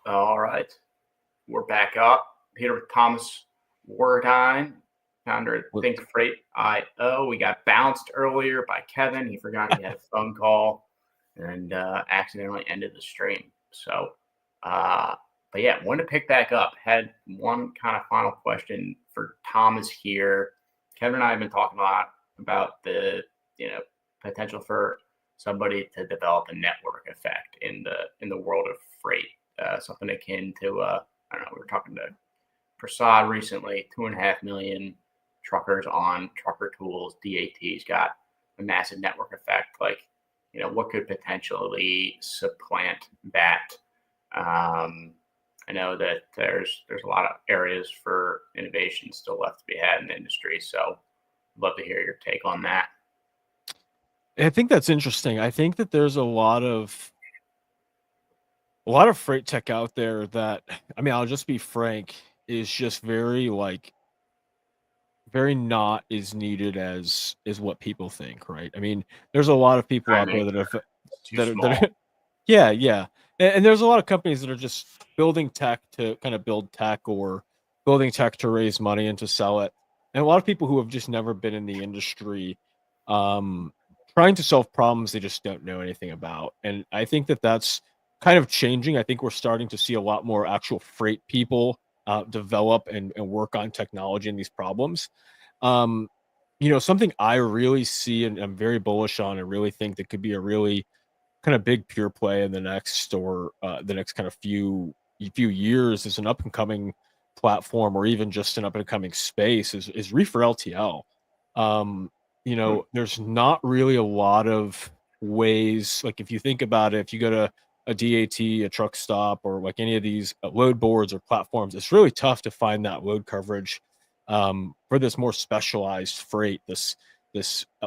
All right, we're back up here with Thomas Werdine, founder of Well, ThinkFreight IO. We got bounced earlier by Kevin. He forgot he had a phone call and accidentally ended the stream. So, uh, but yeah, wanted to pick back up. Had one kind of final question for Thomas here. Kevin and I have been talking a lot about the potential for somebody to develop a network effect in the world of freight, something akin to I don't know. We were talking to Prasad recently. 2.5 million truckers on trucker tools. DAT's got a massive network effect. Like, what could potentially supplant that? I know that there's a lot of areas for innovation still left to be had in the industry. So, I'd love to hear your take on that. I think that's interesting. I think that there's a lot of freight tech out there that, I mean, I'll just be frank, is just very not as needed as what people think, right? I mean, there's a lot of people I out there mean, that have it's too that small. are yeah, yeah. And there's a lot of companies that are just building tech to kind of build tech, or building tech to raise money and to sell it. And a lot of people who have just never been in the industry, um, trying to solve problems they just don't know anything about. And I think that that's kind of changing. I think we're starting to see a lot more actual freight people develop and work on technology and these problems. Um, something I really see and I'm very bullish on, and really think that could be a really kind of big pure play in the next kind of few years, is an up and coming platform, or even just an up and coming space, is reefer LTL. Um, Hmm. there's not really a lot of ways. Like, if you think about it, if you go to a DAT, a truck stop, or like any of these load boards or platforms, it's really tough to find that load coverage for this more specialized freight. This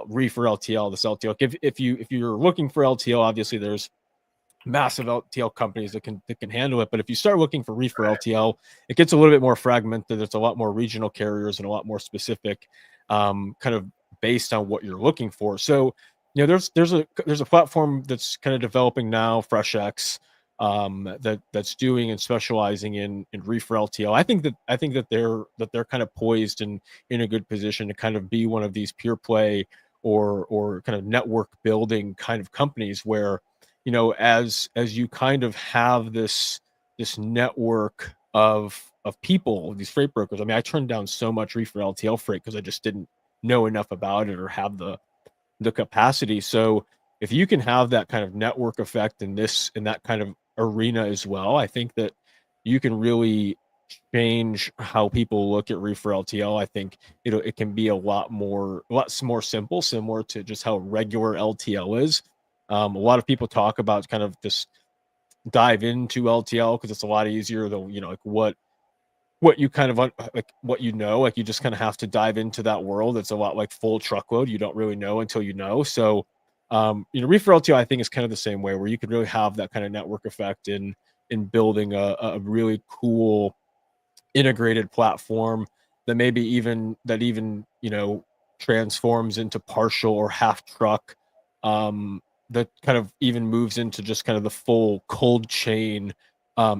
reefer LTL, this LTL. If you're looking for LTL, obviously there's massive LTL companies that can handle it. But if you start looking for reefer Right. LTL, it gets a little bit more fragmented. There's a lot more regional carriers and a lot more specific, kind of based on what you're looking for. So, there's a platform that's kind of developing now, FreshX, that's doing and specializing in reefer LTL. I think that they're kind of poised and in a good position to kind of be one of these pure play, or kind of network building kind of companies, where as you kind of have this network of people, these freight brokers. I mean, I turned down so much reefer LTL freight because I just didn't know enough about it or have the capacity. So if you can have that kind of network effect in that kind of arena as well, I think that you can really change how people look at reefer LTL. I think it can be a lot more simple, similar to just how regular LTL is. A lot of people talk about kind of just dive into LTL because it's a lot easier, though. Like what you kind of like what like you just kind of have to dive into that world. It's a lot like full truckload. You don't really know until you know. So, reefer LTL, I think, is kind of the same way, where you could really have that kind of network effect in building a really cool integrated platform that even transforms into partial or half truck, that kind of even moves into just kind of the full cold chain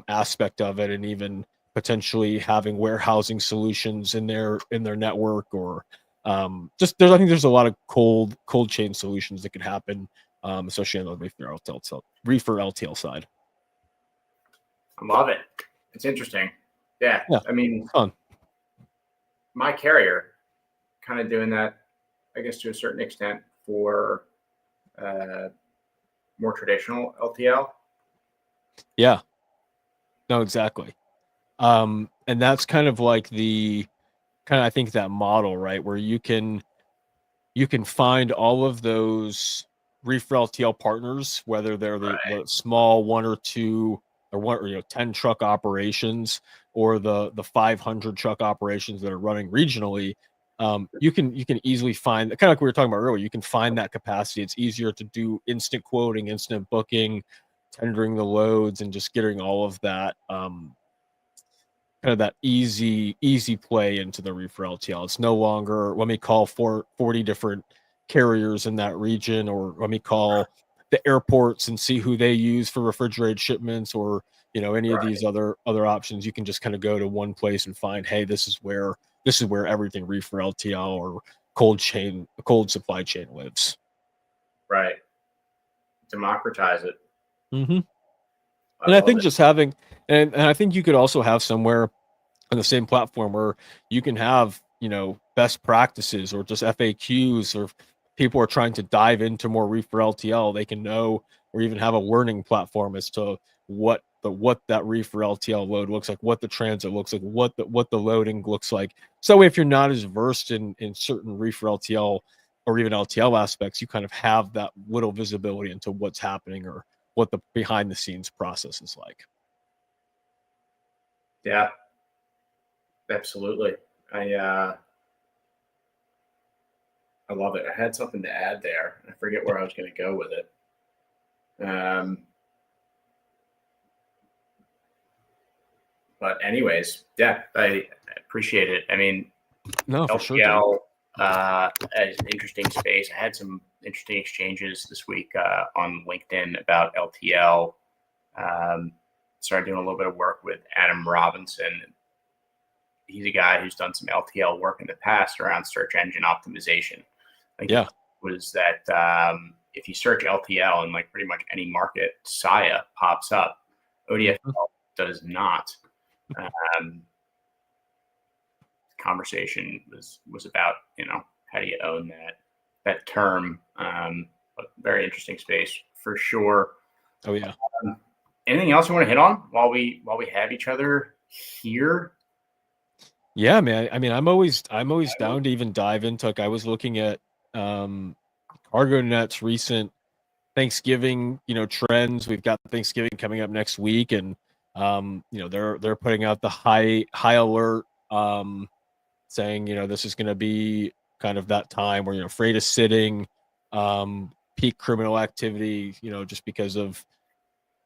aspect of it, and even potentially having warehousing solutions in their network, or just I think there's a lot of cold chain solutions that could happen, especially on the reefer LTL side. I love it. It's interesting. Yeah. Yeah, I mean, fun. my carrier kind of doing that, I guess, to a certain extent for uh, more traditional LTL. Yeah, no, exactly. And that's kind of like the kind of, I think, that model, right, where you can find all of those reefer LTL partners, whether they're the small one or two, or 10 truck operations, or the 500 truck operations that are running regionally. You can easily find, kind of like we were talking about earlier, you can find that capacity. It's easier to do instant quoting, instant booking, tendering the loads, and just getting all of that, kind of that easy play into the reefer LTL. It's no longer, let me call 40 different carriers in that region, or let me call the airports and see who they use for refrigerated shipments, or any of these other options. You can just kind of go to one place and find, hey, this is where everything reefer, LTL, or cold supply chain lives. Right. Democratize it. Mm-hmm. And I think just having, and I think you could also have somewhere on the same platform where you can have, best practices or just FAQs, or if people are trying to dive into more reefer LTL, they can know, or even have a learning platform as to what that reefer LTL load looks like, what the transit looks like, what the loading looks like. So if you're not as versed in certain reefer LTL or even LTL aspects, you kind of have that little visibility into what's happening or what the behind the scenes process is like. Yeah, absolutely. I love it. I had something to add there. I forget where I was going to go with it. But anyways, yeah, I appreciate it. I mean, no, for LTL, sure, as an interesting space. I had some interesting exchanges this week on LinkedIn about LTL. Started doing a little bit of work with Adam Robinson. He's a guy who's done some LTL work in the past around search engine optimization. Was that if you search LTL in like pretty much any market, Saya pops up. ODFL does not. Conversation was about how do you own that term. But very interesting space for sure. Oh yeah. Anything else you want to hit on while we have each other here? Yeah, man. I mean, I'm always down to even dive into. Like, I was looking at CargoNet's recent Thanksgiving, trends. We've got Thanksgiving coming up next week, and they're putting out the high alert, saying this is going to be kind of that time where freight is sitting, peak criminal activity, just because of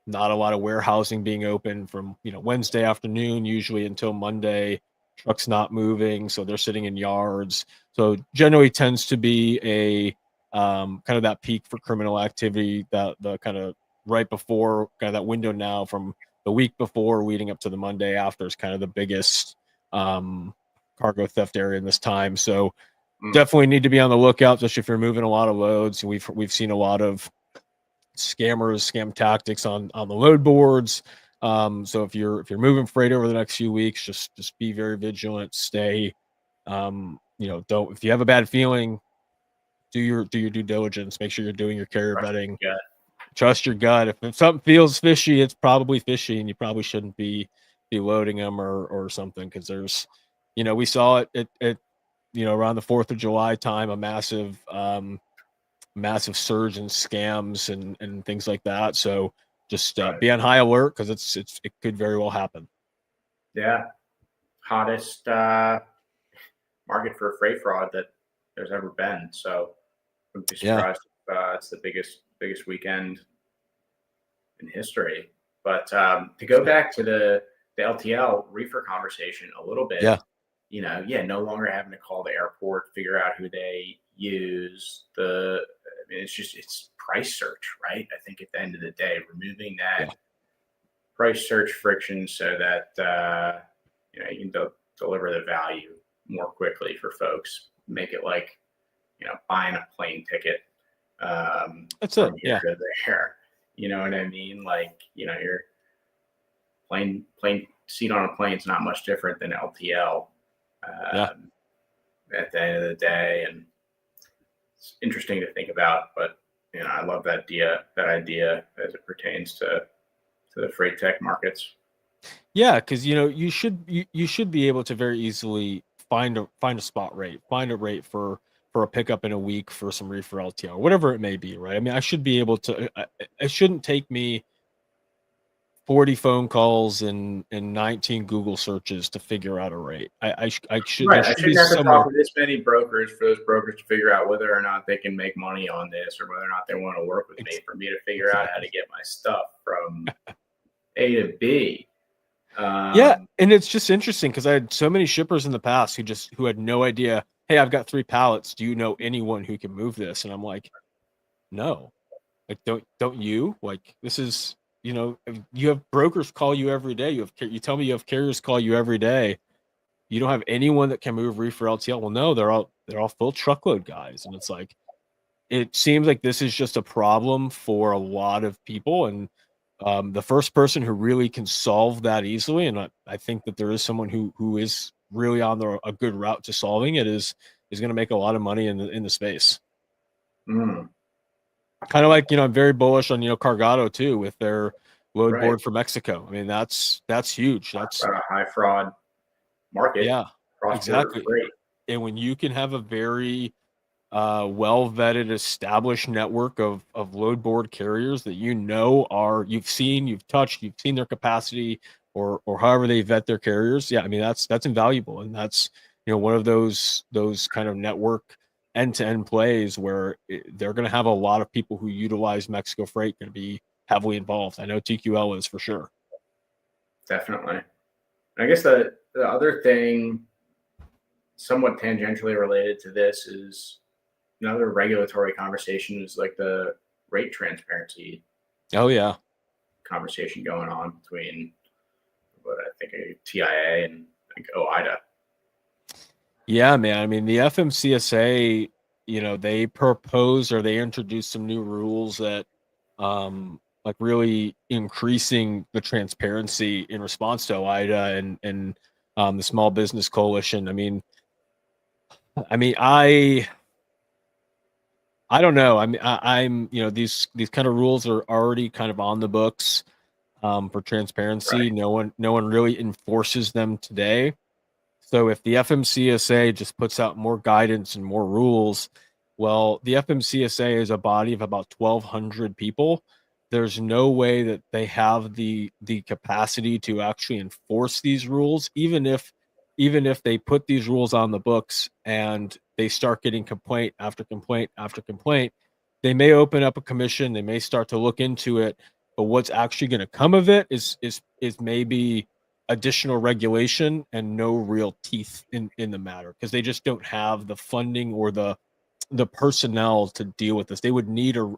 not a lot of warehousing being open from Wednesday afternoon usually until Monday. Trucks not moving, so they're sitting in yards. So generally tends to be a kind of that peak for criminal activity, that the kind of right before, kind of that window now from the week before leading up to the Monday after is kind of the biggest cargo theft area in this time. So definitely need to be on the lookout, especially if you're moving a lot of loads. We've seen a lot of scam tactics on the load boards. So if you're moving freight over the next few weeks, just be very vigilant. Stay, if you have a bad feeling, do your due diligence. Make sure you're doing your carrier vetting. Trust your gut. If something feels fishy, it's probably fishy, and you probably shouldn't be loading them or something. Because there's, we saw it at around the 4th of July time, a massive surge in scams and things like that. So just be on high alert, because it could very well happen. Yeah, hottest market for freight fraud that there's ever been. So I wouldn't be surprised if it's the biggest weekend in history. But to go back to the LTL reefer conversation a little bit, no longer having to call the airport, figure out who they use. It's price search, right? I think at the end of the day, removing that price search friction so that you can deliver the value more quickly for folks. Make it like buying a plane ticket. That's it. Yeah. To there. You know what I mean? Like your plane seat on a plane is not much different than LTL. At the end of the day, and it's interesting to think about, but I love that idea as it pertains to the freight tech markets. Yeah, because you should be able to very easily find a spot rate, find a rate for a pickup in a week for some reefer LTL, whatever it may be, right? I mean, I should be able to. It shouldn't take me 40 phone calls and 19 Google searches to figure out a rate. I should. Right. I shouldn't have to talk to this many brokers for those brokers to figure out whether or not they can make money on this, or whether or not they want to work with me, for me to figure out how to get my stuff from A to B. And it's just interesting because I had so many shippers in the past who had no idea. Hey, I've got 3 pallets. Do you know anyone who can move this? And I'm like, no. Like, don't you? Like, this is, you have brokers call you every day. You tell me you have carriers call you every day. You don't have anyone that can move reefer LTL. Well, no, they're all full truckload guys, and it's like, it seems like this is just a problem for a lot of people, and the first person who really can solve that easily, and I think that there is someone who is really on a good route to solving it, is going to make a lot of money in the space. Mm, Kind of like, I'm very bullish on, Cargado too, with their load right. board for Mexico. I mean, that's huge. That's, A high fraud market, yeah, cross-border exactly. freight. And when you can have a very well vetted, established network of load board carriers that you've seen, you've touched, you've seen their capacity, or however they vet their carriers. Yeah, I mean, that's invaluable, and that's, one of those kind of network end-to-end plays where they're going to have a lot of people who utilize Mexico Freight going to be heavily involved. I know TQL is for sure. Definitely. I guess the other thing, somewhat tangentially related to this, is another regulatory conversation is like the rate transparency Oh yeah. conversation going on between what I think a TIA and I think OIDA. Yeah, man. I mean, the FMCSA, they propose, or they introduced some new rules that, like, really increasing the transparency in response to OIDA and the Small Business Coalition. I don't know. I'm, these kind of rules are already kind of on the books, for transparency. Right. No one really enforces them today. So if the FMCSA just puts out more guidance and more rules, well, the FMCSA is a body of about 1,200 people. There's no way that they have the capacity to actually enforce these rules, even if they put these rules on the books and they start getting complaint after complaint after complaint. They may open up a commission, they may start to look into it, but what's actually going to come of it is maybe additional regulation and no real teeth in the matter, because they just don't have the funding or the personnel to deal with this. They would need a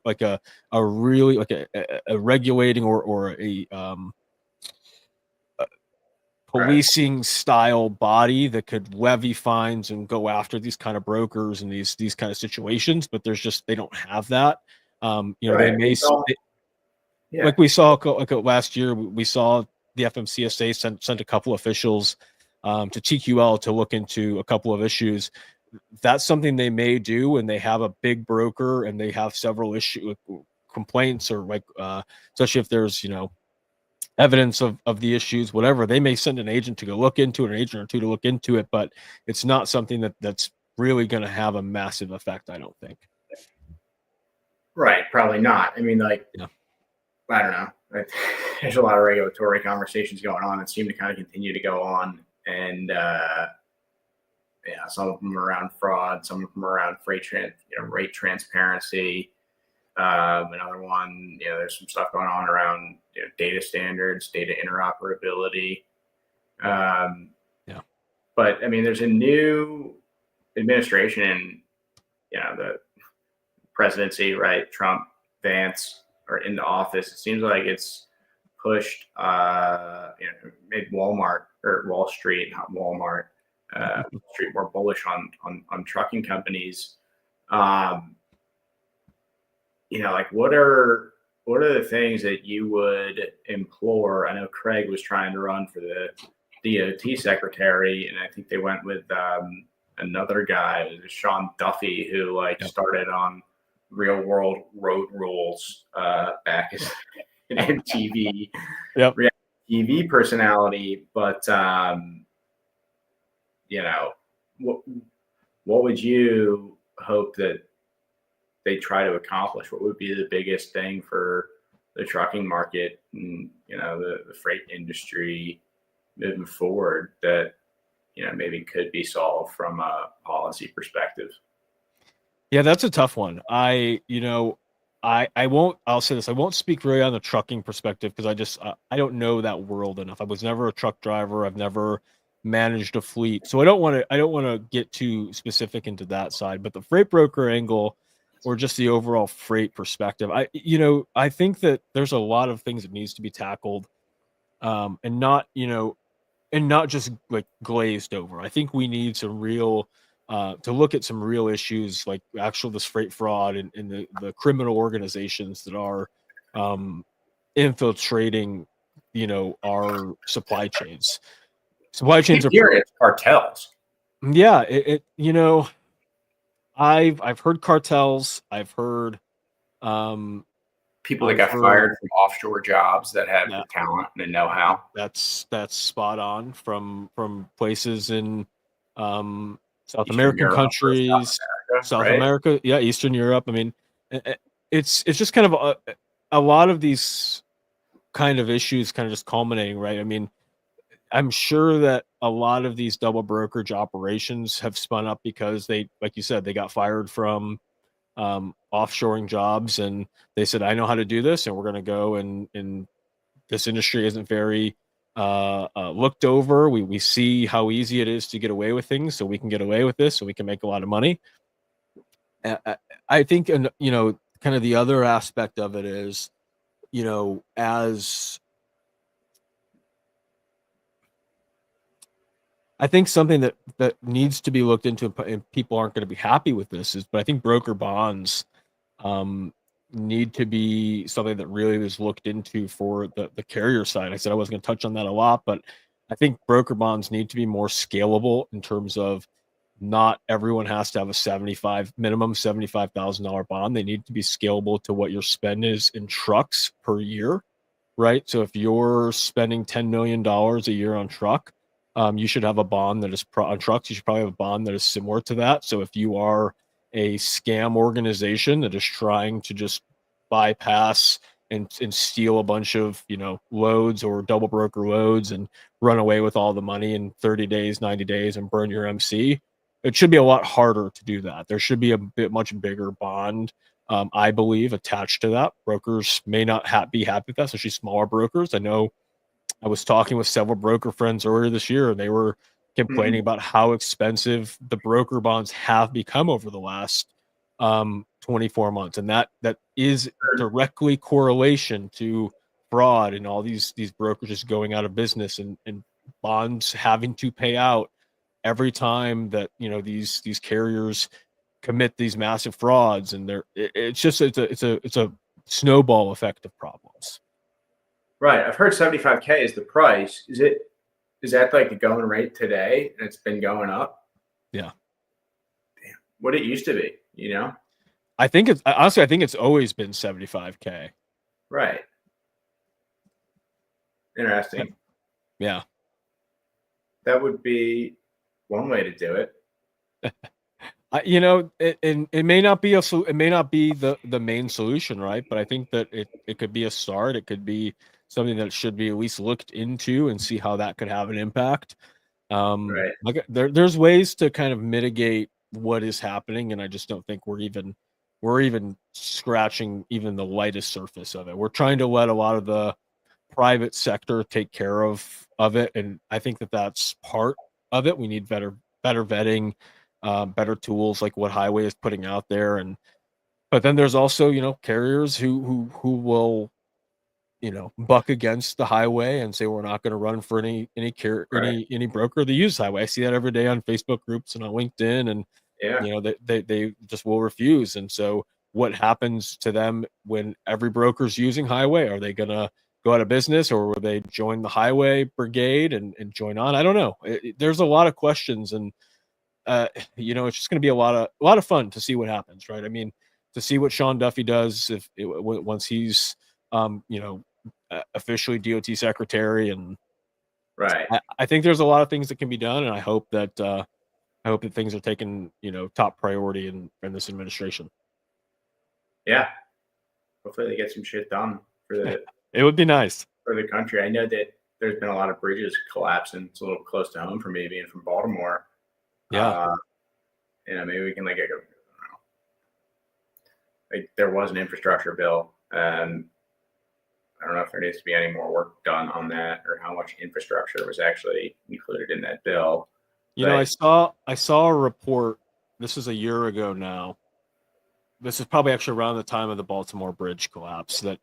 really, like a regulating or a Right. policing style body that could levy fines and go after these kind of brokers and these kind of situations. But they don't have that. They Right. may, Yeah. like we saw, like last year, we saw the FMCSA sent a couple officials, to TQL to look into a couple of issues. That's something they may do when they have a big broker and they have several complaints, or like, especially if there's, evidence of the issues, whatever. They may send an agent to go look into it, an agent or two to look into it, but it's not something that's really going to have a massive effect, I don't think. Right. Probably not. I mean, like, Yeah. I don't know. There's a lot of regulatory conversations going on that seem to kind of continue to go on, and yeah, some of them around fraud, some of them around rate transparency. Another one, there's some stuff going on around data standards, data interoperability. Yeah. But I mean, there's a new administration in, the presidency, right? Trump, Vance are in the office. It seems like it's pushed, made Walmart or Wall Street, not Walmart, Wall Street more bullish on trucking companies. Like what are the things that you would implore? I know Craig was trying to run for the DOT secretary, and I think they went with another guy, it was Sean Duffy, who Yep. started on Real World Road Rules back as an MTV Yep. TV personality. But what would you hope that they try to accomplish? What would be the biggest thing for the trucking market and the freight industry moving forward that maybe could be solved from a policy perspective? Yeah, that's a tough one. I'll say this. I won't speak really on the trucking perspective because I don't know that world enough. I was never a truck driver. I've never managed a fleet. So I don't want to get too specific into that side, but the freight broker angle, or just the overall freight perspective. I think that there's a lot of things that needs to be tackled, and not, and not just like glazed over. I think we need some real to look at some real issues like actual this freight fraud and the criminal organizations that are um, infiltrating, our supply chains. Supply chains Keep are, hearing it's cartels. yeah, I've heard cartels. Um, People that I've got heard fired from offshore jobs that have the that talent and the know-how. that's spot on from places in South Eastern American Europe or South countries, America, South right? America, yeah, Eastern Europe. I mean, it's just kind of a lot of these kind of issues kind of just culminating, right? I mean, I'm sure that a lot of these double brokerage operations have spun up because they, like you said, they got fired from offshoring jobs, and they said, I know how to do this, and we're going to go, and this industry isn't very looked over. We see how easy it is to get away with things, so we can get away with this, so we can make a lot of money. I think, and kind of the other aspect of it is, as I think something that needs to be looked into, and people aren't going to be happy with this is, but I think broker bonds um, need to be something that really is looked into for the carrier side. I said I wasn't going to touch on that a lot, but I think broker bonds need to be more scalable in terms of not everyone has to have a minimum $75,000 bond. They need to be scalable to what your spend is in trucks per year, right? So if you're spending $10 million a year on truck, you should have a bond that is on trucks. You should probably have a bond that is similar to that. So if you are a scam organization that is trying to just bypass and steal a bunch of loads or double broker loads and run away with all the money in 30 days, 90 days, and burn your MC, it should be a lot harder to do that. There should be a bit much bigger bond, I believe, attached to that. Brokers may not be happy with that, especially smaller brokers. I know I was talking with several broker friends earlier this year, and they were complaining about how expensive the broker bonds have become over the last 24 months, and that is directly correlation to fraud and all these brokers just going out of business, and bonds having to pay out every time that these carriers commit these massive frauds, and it's a snowball effect of problems. Right. I've heard 75K is the price. Is that like the going rate today and it's been going up? Yeah. Damn. What it used to be, I think it's always been 75K. Right. Interesting. Yeah. That would be one way to do it. It may not be it may not be the main solution, right? But I think that it could be a start. It could be something that should be at least looked into and see how that could have an impact. Right. Like there's ways to kind of mitigate what is happening, and I just don't think we're even scratching even the lightest surface of it. We're trying to let a lot of the private sector take care of it, and I think that that's part of it. We need better vetting, better tools like what Highway is putting out there, but then there's also carriers who will buck against the Highway and say we're not going to run for any broker that uses Highway. I see that every day on Facebook groups and on LinkedIn, and Yeah. they just will refuse. And so what happens to them when every broker's using Highway? Are they going to go out of business, or will they join the Highway brigade and join on? I don't know. There's a lot of questions, and it's just going to be a lot of fun to see what happens, right? I mean, to see what Sean Duffy does once he's officially DOT secretary, and Right. I think there's a lot of things that can be done, and I hope that things are taken top priority in this administration. Yeah. Hopefully they get some shit done for the It would be nice for the country. I know that there's been a lot of bridges collapsing. It's a little close to home for me being from Baltimore. Yeah. Maybe we can there was an infrastructure bill, and I don't know if there needs to be any more work done on that, or how much infrastructure was actually included in that bill. I saw a report. This is a year ago now, this is probably actually around the time of the Baltimore Bridge collapse, that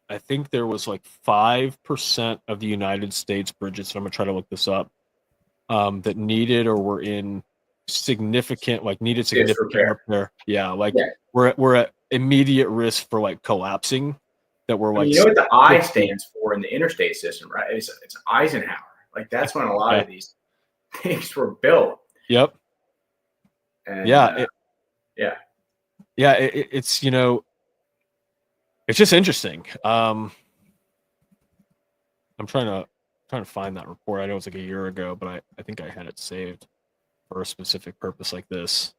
I think there was like 5% of the United States bridges, and I'm gonna try to look this up, that needed or were in needed significant Disrepair. repair. Yeah, like Yeah. we're at immediate risk for like collapsing. That were I mean, like you know what the I 60. stands for in the interstate system, right? It's Eisenhower. Like that's when a lot Yeah. of these things were built. Yep. And Yeah. yeah. Yeah. It's it's just interesting. I'm trying to find that report. I know it's like a year ago, but I think I had it saved for a specific purpose like this.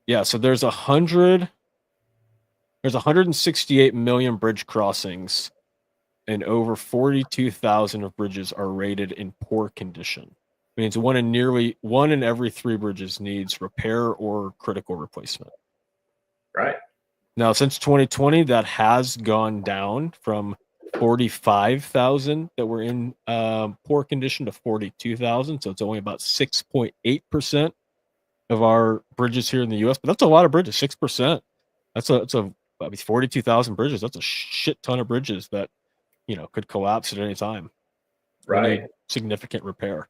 Yeah, so there's 168 million bridge crossings, and over 42,000 of bridges are rated in poor condition. It means one in every 3 bridges needs repair or critical replacement. Right. Now, since 2020, that has gone down from 45,000 that were in poor condition to 42,000. So it's only about 6.8% of our bridges here in the U.S. But that's a lot of bridges. 6%. That's I mean, 42,000 bridges. That's a shit ton of bridges that could collapse at any time. Or Right. need significant repair.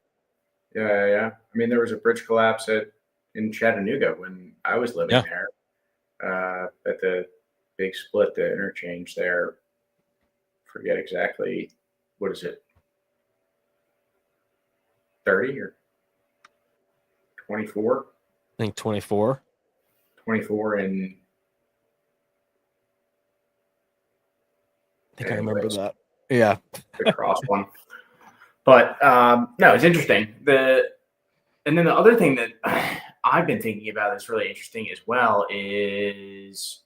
Yeah. I mean, there was a bridge collapse in Chattanooga when I was living there. At the big split, the interchange there. Forget exactly, what is it? 30 or 24? I think 24. 24 and I think I remember that. Yeah. The cross one. But no, it's interesting. And then the other thing that I've been thinking about that's really interesting as well is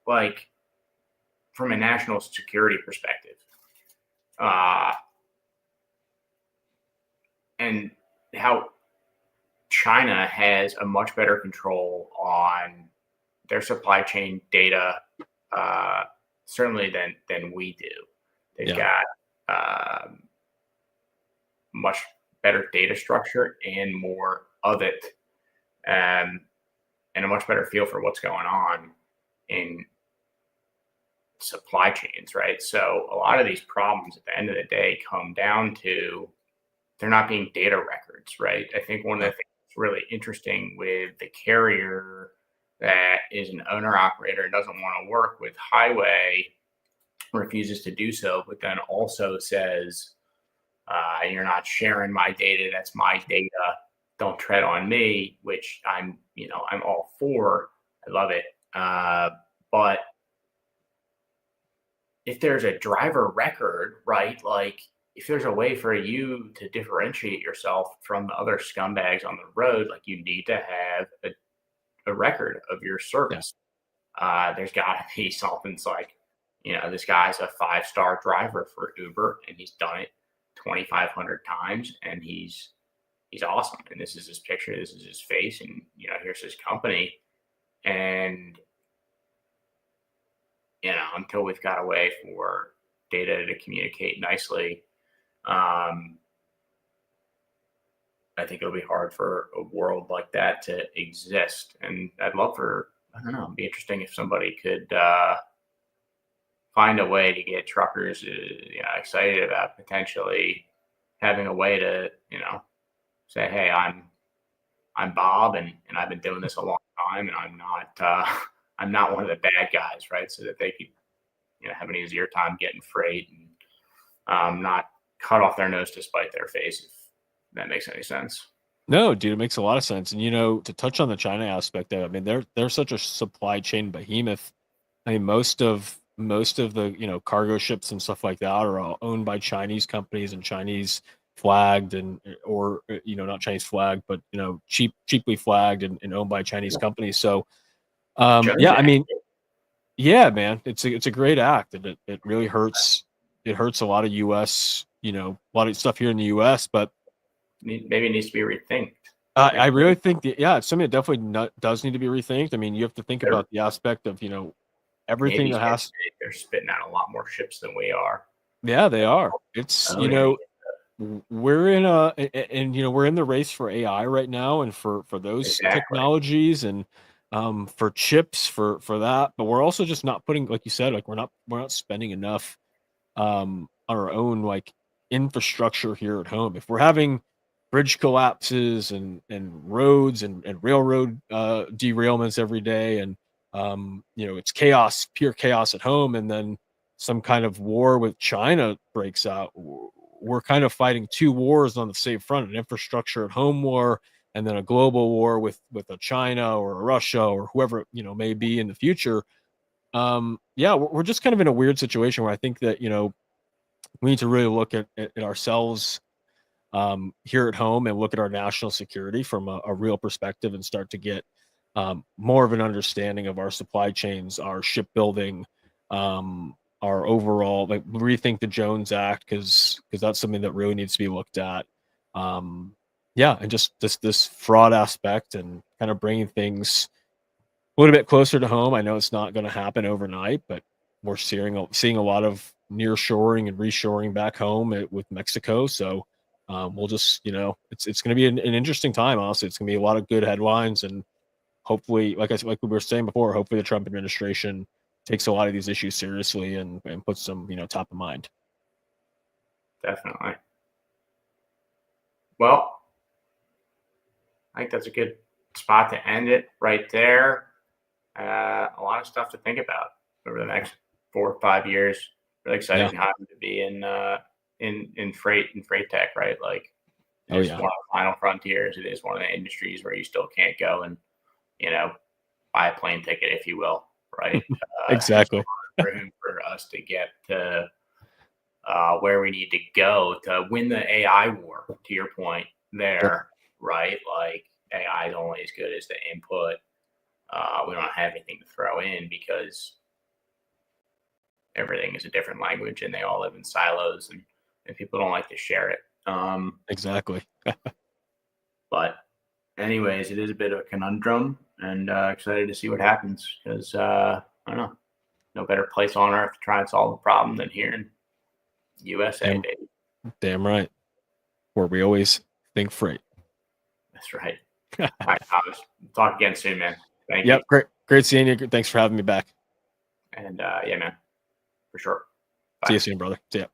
like from a national security perspective, and how China has a much better control on their supply chain data, certainly than we do. They've got much better data structure and more of it, and a much better feel for what's going on in supply chains, right? So a lot of these problems at the end of the day come down to they're not being data records, right? I think one of the things that's really interesting with the carrier that is an owner operator and doesn't want to work with highway, refuses to do so, but then also says, you're not sharing my data, that's my data, don't tread on me, which I'm all for. I love it. But if there's a driver record, right, like if there's a way for you to differentiate yourself from the other scumbags on the road, like you need to have a record of your service. There's got to be something like, this guy's a 5-star driver for Uber and he's done it 2,500 times and he's awesome. And this is his picture, this is his face, and here's his company. And until we've got a way for data to communicate nicely, I think it'll be hard for a world like that to exist. And I'd love I don't know, it'd be interesting if somebody could find a way to get truckers excited about potentially having a way to say, hey, I'm Bob and I've been doing this a long time and I'm not one of the bad guys, right? So that they could have an easier time getting freight and not cut off their nose to spite their face, if that makes any sense. No, dude, it makes a lot of sense. And to touch on the China aspect of it, I mean, they're such a supply chain behemoth. I mean, most of the cargo ships and stuff like that are all owned by Chinese companies and Chinese flagged or not Chinese flagged, but cheaply flagged and owned by Chinese companies. So yeah, I mean, yeah, man, it's a great act, and it really hurts. It hurts a lot of U.S. A lot of stuff here in the U.S., but maybe it needs to be rethinked. I really think it's something that definitely does need to be rethinked. I mean, you have to think about the aspect of everything Navy's that has. They're spitting out a lot more ships than we are. Yeah, they are. It's we're in a and we're in the race for AI right now, and for those Exactly. technologies, and for chips, for that. But we're also just not putting, like you said, like we're not spending enough on our own, like, infrastructure here at home. If we're having bridge collapses and roads and railroad derailments every day, and it's chaos, pure chaos at home, and then some kind of war with China breaks out, we're kind of fighting two wars on the same front: an infrastructure at home war, and then a global war with a China or a Russia or whoever may be in the future. Yeah, we're just kind of in a weird situation where I think that we need to really look at ourselves here at home, and look at our national security from a real perspective, and start to get more of an understanding of our supply chains, our shipbuilding, our overall, like, rethink the Jones Act, because that's something that really needs to be looked at. Yeah, and just this fraud aspect, and kind of bringing things a little bit closer to home. I know it's not going to happen overnight, but we're seeing a lot of nearshoring and reshoring back home with Mexico. So we'll just, it's going to be an interesting time. Honestly, it's going to be a lot of good headlines, and hopefully, like I said, like we were saying before, hopefully the Trump administration takes a lot of these issues seriously, and puts them, top of mind. Definitely. Well, I think that's a good spot to end it right there. A lot of stuff to think about over the next 4 or 5 years. Really exciting time to be in freight tech, right? Like, it's one of the final frontiers. It is one of the industries where you still can't go and buy a plane ticket, if you will, right? Exactly. Room for us to get to where we need to go to win the AI war. To your point there, right? Like, AI is only as good as the input. We don't have anything to throw in because everything is a different language, and they all live in silos, and people don't like to share it. Exactly. But anyways, it is a bit of a conundrum, and excited to see what happens, because I don't know, no better place on earth to try and solve the problem than here in USA. Damn right. Where we always think freight. That's right. All right, Thomas. Talk again soon, man. Thank you. Great seeing you. Thanks for having me back. And yeah, man, for sure. Bye. See you soon, brother. See ya.